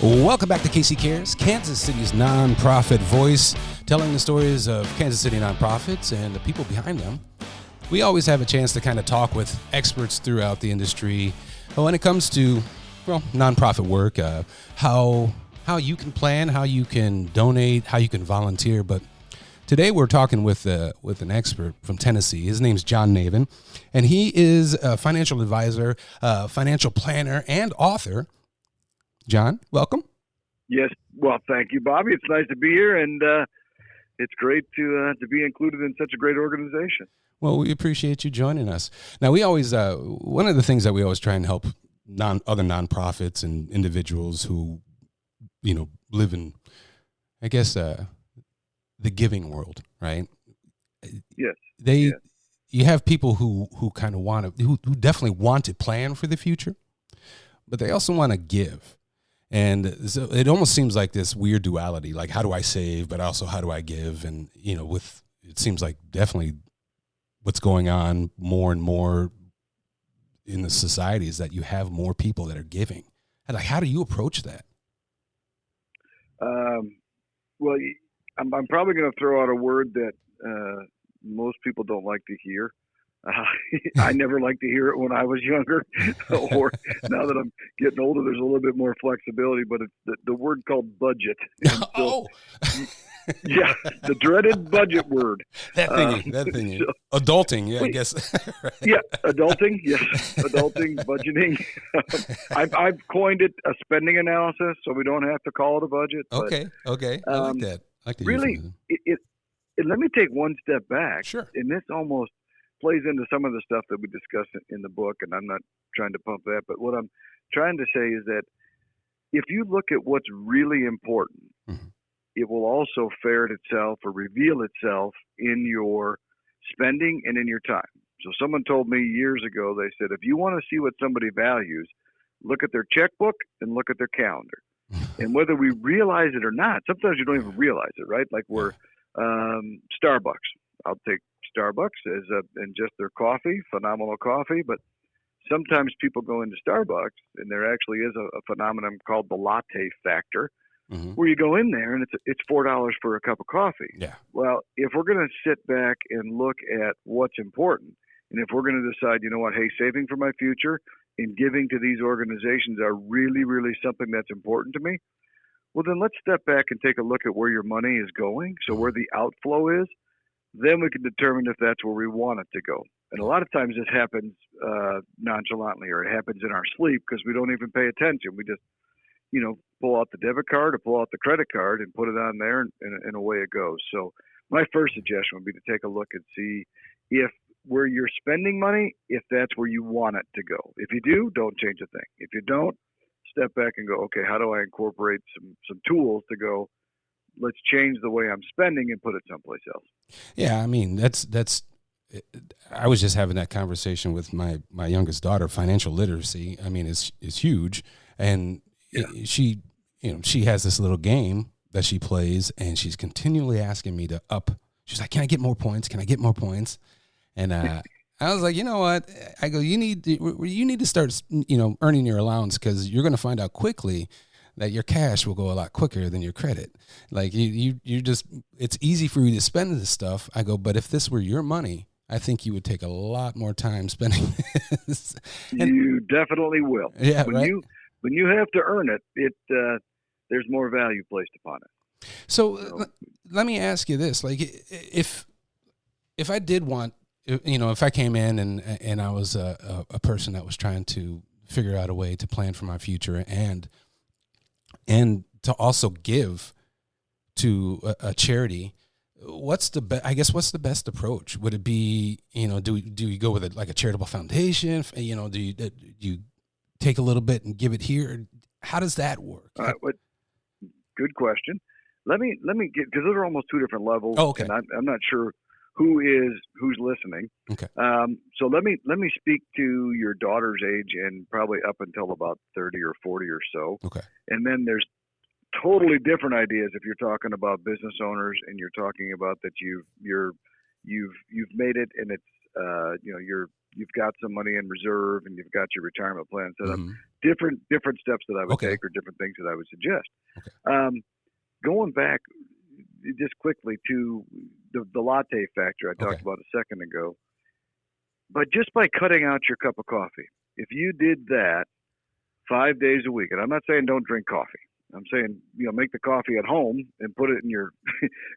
Welcome back to KC Cares, Kansas City's nonprofit voice, telling the stories of Kansas City nonprofits and the people behind them. We always have a chance to kind of talk with experts throughout the industry when it comes to, nonprofit work, how you can plan, how you can donate, how you can volunteer. But today we're talking with an expert from Tennessee. His name's John Navin, and he is a financial advisor, financial planner, and author. John, welcome. Yes. Well, thank you, Bobby. It's nice to be here, and it's great to be included in such a great organization. Well, we appreciate you joining us. Now, we always one of the things that we always try and help other nonprofits and individuals who, live in, I guess, the giving world, right? Yes. You have people who kind of want to, who definitely want to plan for the future, but they also want to give. And so it almost seems like this weird duality, like how do I save, but also how do I give? And, it seems like definitely what's going on more and more in the society is that you have more people that are giving. And like, how do you approach that? Well, I'm probably going to throw out a word that most people don't like to hear. I never liked to hear it when I was younger, or now that I'm getting older, there's a little bit more flexibility, but it's the word called budget. So, yeah, the dreaded budget word. That thing. So, adulting, yeah, I guess. Right. Yeah, adulting, yes. Adulting, budgeting. I've coined it a spending analysis, so we don't have to call it a budget. Okay. I like that. I like to really, let me take one step back. Sure. And this almost plays into some of the stuff that we discuss in the book, and I'm not trying to pump that, but what I'm trying to say is that if you look at what's really important, mm-hmm. it will also ferret itself or reveal itself in your spending and in your time. So someone told me years ago, they said, if you want to see what somebody values, look at their checkbook and look at their calendar. And whether we realize it or not, sometimes you don't even realize it, right? Like we're Starbucks. I'll take Starbucks and just their coffee, phenomenal coffee. But sometimes people go into Starbucks and there actually is a phenomenon called the latte factor, mm-hmm. where you go in there and it's $4 for a cup of coffee. Yeah. Well, if we're going to sit back and look at what's important, and if we're going to decide, hey, saving for my future and giving to these organizations are really, really something that's important to me, well, then let's step back and take a look at where your money is going. So where the outflow is, then we can determine if that's where we want it to go. And a lot of times this happens nonchalantly, or it happens in our sleep because we don't even pay attention. We just, pull out the debit card or pull out the credit card and put it on there, and away it goes. So my first suggestion would be to take a look and see if where you're spending money, if that's where you want it to go. If you do, don't change a thing. If you don't, step back and go, okay, how do I incorporate some tools to go, let's change the way I'm spending and put it someplace else. Yeah, I mean, that's. I was just having that conversation with my youngest daughter. Financial literacy, I mean, is huge, and she has this little game that she plays, and she's continually asking me to up. She's like, "Can I get more points? Can I get more points?" And I was like, you know what? I go, you need to start, earning your allowance, because you're going to find out quickly that your cash will go a lot quicker than your credit. Like you just, it's easy for you to spend this stuff. I go, but if this were your money, I think you would take a lot more time spending this. You definitely will. Yeah, when you have to earn it, there's more value placed upon it. So let me ask you this: like, if I did want, if I came in and I was a person that was trying to figure out a way to plan for my future and to also give to a charity, what's the best approach? Would it be, do you go with a charitable foundation? Do you take a little bit and give it here? How does that work? Good question. Let me get, because those are almost two different levels. Oh, okay. And I'm not sure who's listening. Okay. So let me speak to your daughter's age and probably up until about 30 or 40 or so. Okay. And then there's totally different ideas if you're talking about business owners and you're talking about that you've made it and it's you've got some money in reserve and you've got your retirement plan set up. Mm-hmm. Different steps that I would take, or different things that I would suggest. Okay. Going back just quickly to the latte factor I talked about a second ago, but just by cutting out your cup of coffee, if you did that 5 days a week, and I'm not saying don't drink coffee. I'm saying, make the coffee at home and put it in your,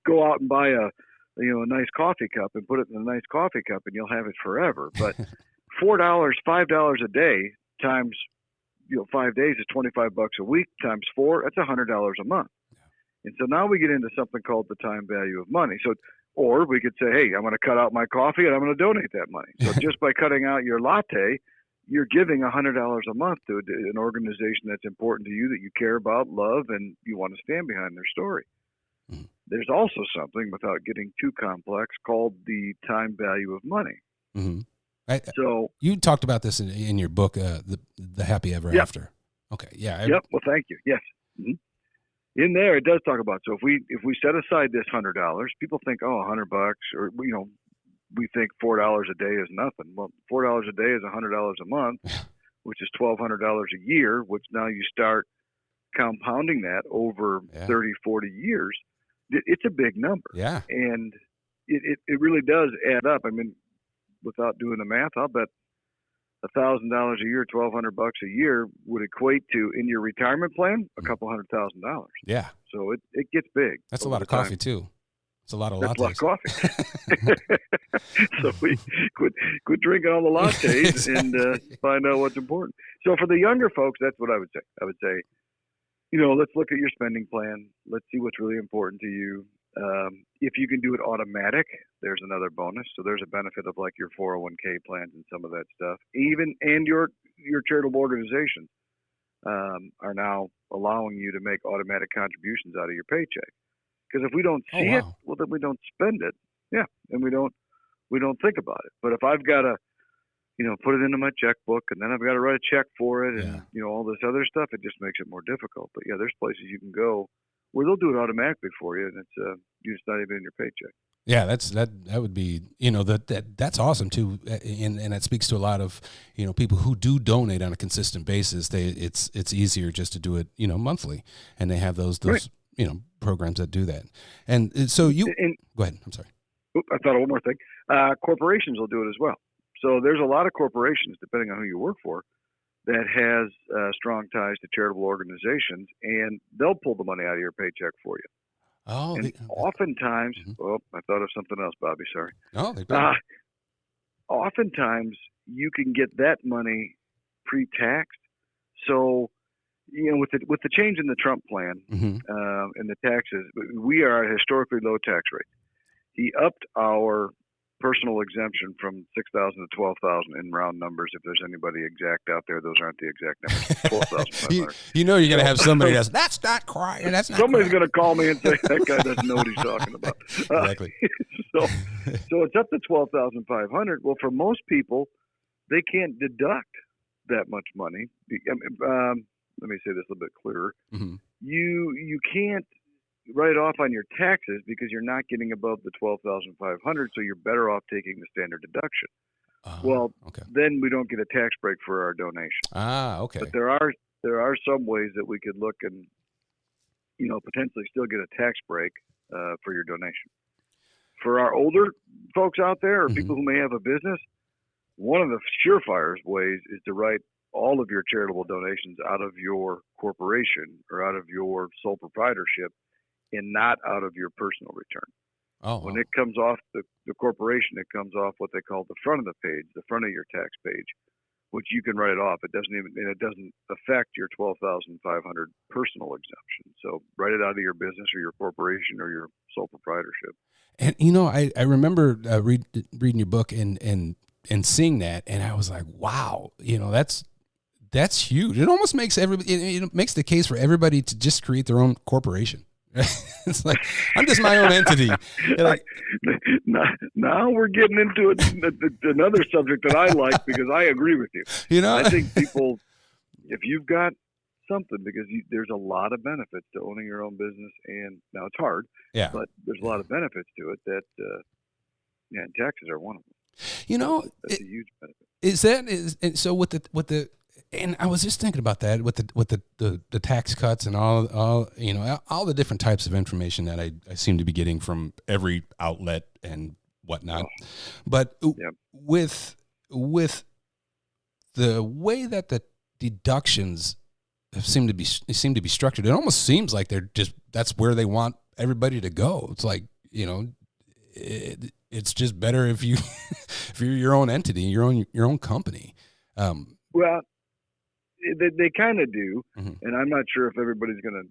go out and buy a nice coffee cup and put it in a nice coffee cup and you'll have it forever. But $4, $5 a day times, 5 days is $25 a week times 4, that's $100 a month. And so now we get into something called the time value of money. So, or we could say, hey, I'm going to cut out my coffee and I'm going to donate that money. So just by cutting out your latte, you're giving $100 a month to an organization that's important to you, that you care about, love, and you want to stand behind their story. Mm-hmm. There's also something, without getting too complex, called the time value of money. Mm-hmm. So you talked about this in your book, the Happy Ever After. Okay, yeah. Well, thank you. Yes. Mm-hmm. In there, it does talk about, so if we set aside this $100, people think, $100, or we think $4 a day is nothing. Well, $4 a day is $100 a month, which is $1,200 a year, which now you start compounding that over 30, 40 years. It's a big number. Yeah. And it really does add up. I mean, without doing the math, I'll bet $1,000 a year, $1,200 a year would equate to, in your retirement plan, a couple $100,000. Yeah. So it gets big. That's a lot of coffee too. It's a lot of lattes. That's a lot of coffee. So we quit drinking all the lattes exactly. And find out what's important. So for the younger folks, that's what I would say. I would say, let's look at your spending plan. Let's see what's really important to you. If you can do it automatic, there's another bonus. So there's a benefit of like your 401k plans and some of that stuff. And your charitable organizations are now allowing you to make automatic contributions out of your paycheck. Because if we don't see it, well, then we don't spend it. Yeah, and we don't think about it. But if I've got to, put it into my checkbook, and then I've got to write a check for it, and all this other stuff, it just makes it more difficult. But there's places you can go where they'll do it automatically for you, and it's it's not even in your paycheck. Yeah, that would be that's awesome too, and that speaks to a lot of people who do donate on a consistent basis. It's easier just to do it monthly, and they have those right. Programs that do that. And so go ahead. I'm sorry. I thought of one more thing. Corporations will do it as well. So there's a lot of corporations, depending on who you work for, that has strong ties to charitable organizations, and they'll pull the money out of your paycheck for you. Oh, and oftentimes, I thought of something else, Bobby. Sorry. Oh, oftentimes you can get that money pre-taxed. So, with the change in the Trump plan and the taxes, we are at historically low tax rates. He upped our personal exemption from $6,000 to $12,000 in round numbers. If there's anybody exact out there, those aren't the exact numbers. 12,500. You're going to have somebody that's not crying. That's not. Somebody's going to call me and say that guy doesn't know what he's talking about. Exactly. So it's up to $12,500. Well, for most people, they can't deduct that much money. Let me say this a little bit clearer. Mm-hmm. You can't write off on your taxes because you're not getting above the $12,500, so you're better off taking the standard deduction. Then we don't get a tax break for our donation. Okay. But there are some ways that we could look and potentially still get a tax break for your donation. For our older folks out there, or people who may have a business, one of the surefire ways is to write all of your charitable donations out of your corporation or out of your sole proprietorship, and not out of your personal return. When it comes off the corporation, it comes off what they call the front of the page, the front of your tax page, which you can write it off. It doesn't affect your $12,500 personal exemption. So write it out of your business or your corporation or your sole proprietorship. And I remember reading your book and seeing that, and I was like, wow, that's huge. It almost makes it makes the case for everybody to just create their own corporation. It's like, I'm just my own entity. Now we're getting into another subject that I like, because I agree with you. I think people, if you've got something, because there's a lot of benefits to owning your own business, and now it's hard, but there's a lot of benefits to it that, and taxes are one of them. That's a huge benefit. And so with the and I was just thinking about that with the tax cuts and all all the different types of information that I seem to be getting from every outlet and whatnot. But with the way that the deductions seem to be structured, it almost seems like that's where they want everybody to go. It's like, it's just better if you're your own entity, your own company. Well, they kind of do, mm-hmm. and I'm not sure if everybody's going to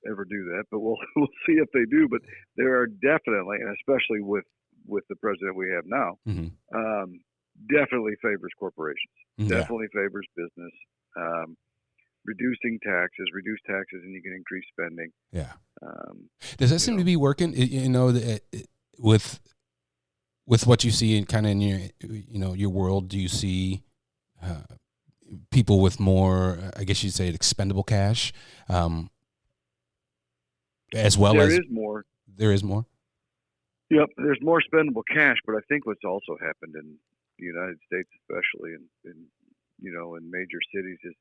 ever do that, but we'll see if they do. But there are definitely, and especially with the president we have now, mm-hmm. Definitely favors corporations. Yeah. Definitely favors business. Reduce taxes, and you can increase spending. Yeah. Does that seem to be working? With what you see in kind of in your world, do you see people with more, I guess you'd say, expendable cash, as well as there is more. There is more. Yep, there's more spendable cash, but I think what's also happened in the United States, especially in major cities, is,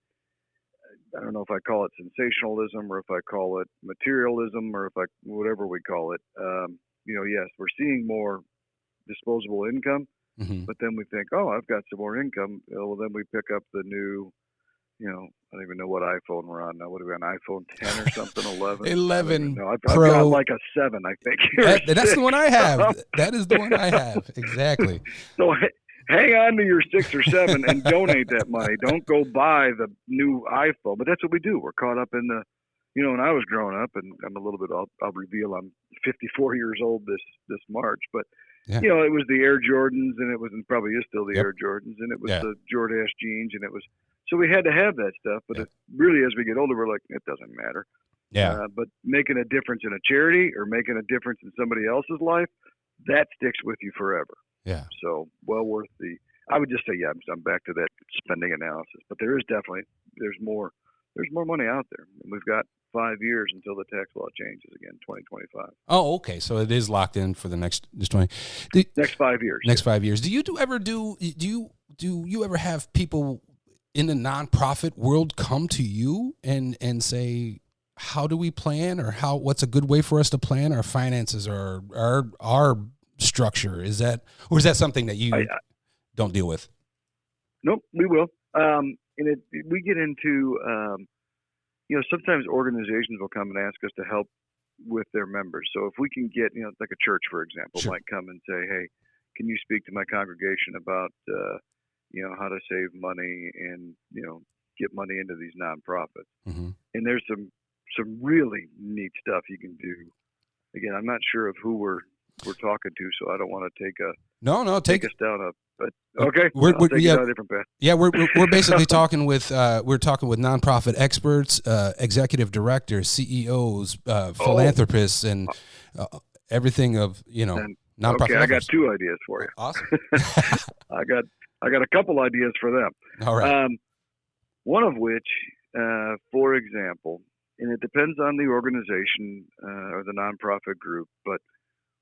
I don't know if I call it sensationalism or if I call it materialism or whatever we call it. Yes, we're seeing more disposable income, mm-hmm. but then we think, oh, I've got some more income. Well, then we pick up the new, I don't even know what iPhone we're on now. What are we on, iPhone 10 or something, 11? 11 I've Pro. got like a 7, I think. That's the one I have. That is the one I have. Exactly. So hang on to your 6 or 7 and donate that money. Don't go buy the new iPhone. But that's what we do. We're caught up in the, when I was growing up, and I'm a little bit, I'll reveal I'm 54 years old this March, but yeah. It was the Air Jordans, and it was, and probably is still the Yep. Air Jordans, and it was Yeah. the Jordache jeans, and it was, so we had to have that stuff. But it really, as we get older, we're like, it doesn't matter. Yeah. But making a difference in a charity or making a difference in somebody else's life, that sticks with you forever. Yeah. So well worth I would just say, I'm back to that spending analysis, but there's more money out there. And we've got 5 years until the tax law changes again, 2025. Oh, okay. So it is locked in for the next 20. Next 5 years. Next 5 years. Do you ever have people in the nonprofit world come to you and say, how do we plan, or what's a good way for us to plan our finances or our structure? Is that something that you don't deal with? Nope, we will. We get into, sometimes organizations will come and ask us to help with their members. So if we can get, like a church, for example, Sure. might come and say, hey, can you speak to my congregation about, how to save money and, get money into these nonprofits. Mm-hmm. And there's some really neat stuff you can do. Again, I'm not sure of who we're talking to, so I don't want to take us down but okay. We're down a different path. Yeah, we're basically talking with nonprofit experts, executive directors, CEOs, philanthropists, and everything of nonprofit. Okay, I got 2 ideas for you. Awesome. I got a couple ideas for them. All right. One of which, for example, and it depends on the organization or the nonprofit group, but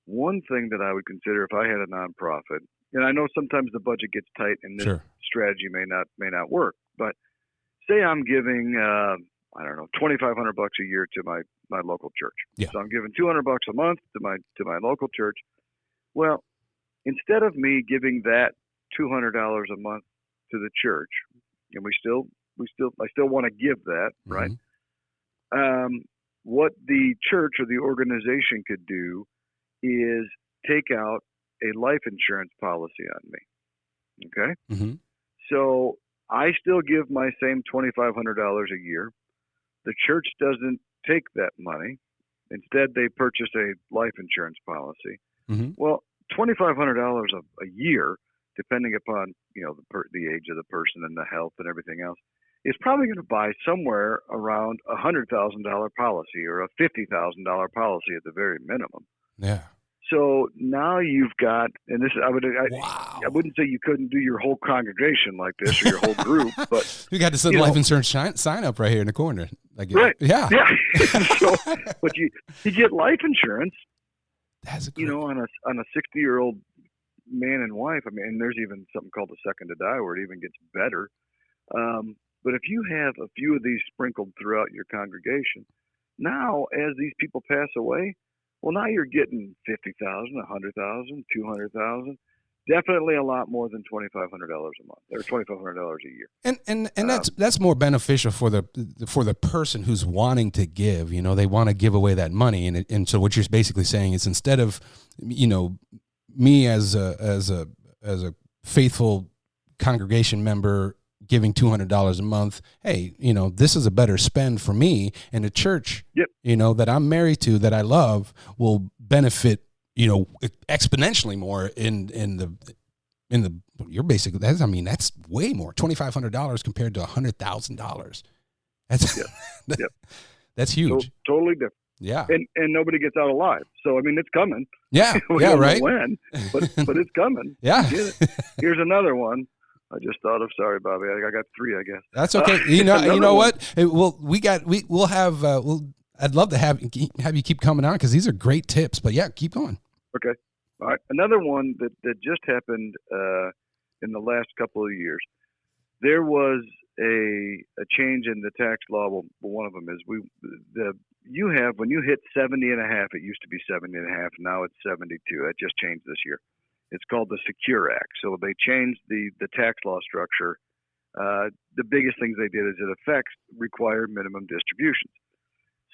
one thing that I would consider if I had a nonprofit, and I know sometimes the budget gets tight and this Sure. strategy may not work, but say I'm giving $2,500 a year to my local church. Yeah. So I'm giving $200 a month to my local church. Well, instead of me giving that $200 a month to the church, and I still want to give that, right? Mm-hmm. What the church or the organization could do is take out a life insurance policy on me. Okay? Mm-hmm. So I still give my same $2,500 a year. The church doesn't take that money. Instead, they purchase a life insurance policy. Mm-hmm. Well, $2,500 a year, depending upon the age of the person and the health and everything else, is probably going to buy somewhere around $100,000 policy or a $50,000 policy at the very minimum. Yeah. So now you've got, and this I Wow. wouldn't say you couldn't do your whole congregation like this or your whole group, but we got this life insurance sign up right here in the corner. Right. Yeah. So, but you get life insurance. That's on a 60-year-old man and wife, I mean, and there's even something called the second to die where it even gets better. But if you have a few of these sprinkled throughout your congregation, now as these people pass away, well, now you're getting 50,000, 100,000, 200,000. Definitely a lot more than $2,500 a month or $2,500 a year. And that's more beneficial for the person who's wanting to give. You know, they want to give away that money, and so what you're basically saying is, instead of, you know, me as a faithful congregation member giving $200 a month, hey, you know, this is a better spend for me, and the church, yep, you know, that I'm married to, that I love, will benefit, you know, exponentially more in the you're basically, that's, I mean, that's way more, $2,500 compared to $100,000. That's yep. That's huge. Totally different. Yeah. And nobody gets out alive. So I mean, it's coming. Yeah. We yeah. don't Right. know when, but it's coming. Yeah. Here's another one. I just thought of. Sorry, Bobby. I got three, I guess. That's okay. You know what? We'll have. I'd love to have you keep coming on, because these are great tips. But yeah, keep going. Okay. All right. Another one that just happened in the last couple of years. There was a change in the tax law. Well, one of them is when you hit 70 and a half, it used to be 70 and a half. Now it's 72. That just changed this year. It's called the Secure Act. So they changed the tax law structure. The biggest things they did is it affects required minimum distributions.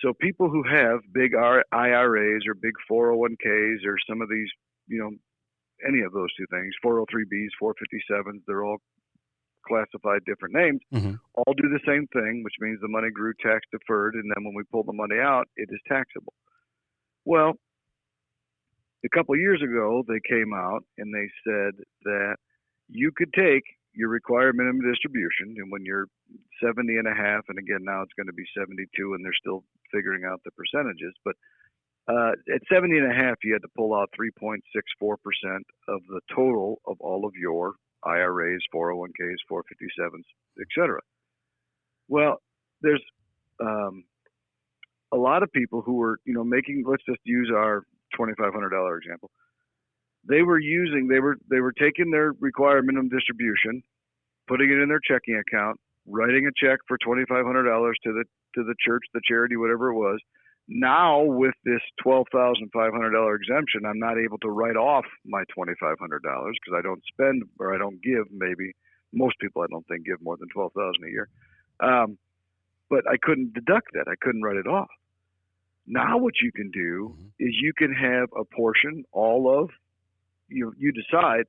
So people who have big IRAs or big 401ks or some of these, you know, any of those two things, 403Bs, 457s, they're all classified different names, all do the same thing, which means the money grew tax deferred, and then when we pull the money out, it is taxable. Well, a couple of years ago, they came out and they said that you could take your required minimum distribution, and when you're 70 and a half, and again, now it's going to be 72, and they're still figuring out the percentages, but at 70 and a half, you had to pull out 3.64% of the total of all of your IRAs, 401ks, 457s, etc. Well, there's a lot of people who were, you know, making, let's just use our $2,500 example. They were taking their required minimum distribution, putting it in their checking account, writing a check for $2,500 to the church, the charity, whatever it was. Now with this $12,500 exemption, I'm not able to write off my $2,500 because I don't spend, or I don't give, maybe most people I don't think give more than $12,000 a year. But I couldn't deduct that. I couldn't write it off. Now what you can do is you can have a portion, all of, you decide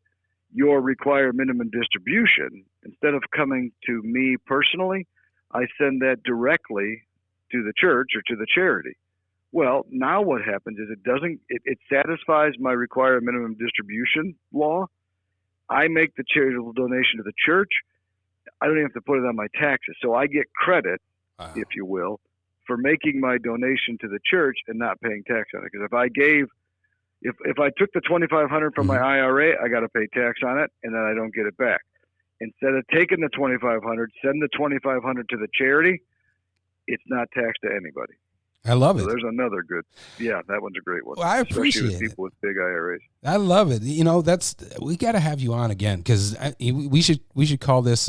your required minimum distribution. Instead of coming to me personally, I send that directly to the church or to the charity. Well, now what happens is it satisfies my required minimum distribution law. I make the charitable donation to the church. I don't even have to put it on my taxes. So I get credit, if you will, for making my donation to the church and not paying tax on it. Because if I took the $2,500 from my IRA, I got to pay tax on it, and then I don't get it back. Instead of taking the $2,500, send the $2,500 to the charity. It's not taxed to anybody. I love it. So there's another good. Yeah, that one's a great one. Well, I appreciate especially with people with big IRAs. I love it. You know, we got to have you on again, because we should call this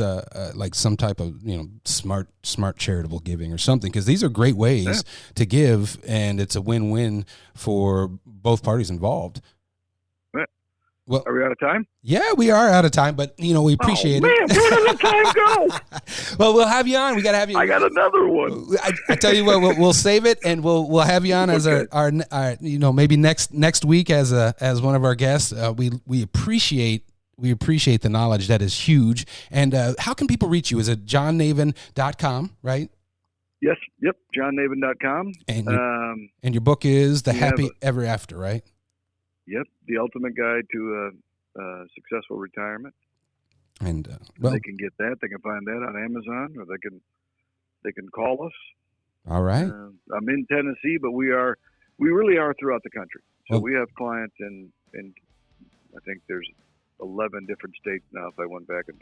like some type of, you know, smart charitable giving or something, because these are great ways to give, and it's a win-win for both parties involved. Well, are we out of time? Yeah, we are out of time, but, you know, we appreciate it. Man, where did the time go? Well, we'll have you on. We got to have you. I got another one. I tell you what, we'll save it, and we'll have you on as our you know, maybe next week as one of our guests. We appreciate the knowledge. That is huge. And how can people reach you? Is it johnnavin.com, right? Yes. Yep. johnnavin.com. And your book is The Happy Ever After, right? Yep, the ultimate guide to a successful retirement. And they can get that. They can find that on Amazon, or they can call us. All right. I'm in Tennessee, but we really are throughout the country. So we have clients in I think there's 11 different states now. If I went back and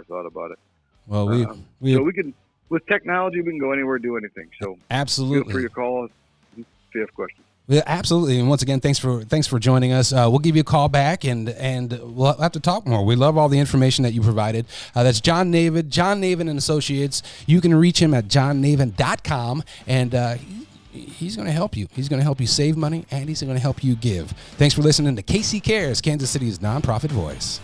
thought about it. Well, so we can, with technology, we can go anywhere, do anything. So absolutely, feel free to call us if you have questions. Yeah, absolutely. And once again, thanks for joining us. We'll give you a call back and we'll have to talk more. We love all the information that you provided. That's John Navin, John Navin and Associates. You can reach him at johnnavin.com, and he's going to help you. He's going to help you save money, and he's going to help you give. Thanks for listening to KC Cares, Kansas City's nonprofit voice.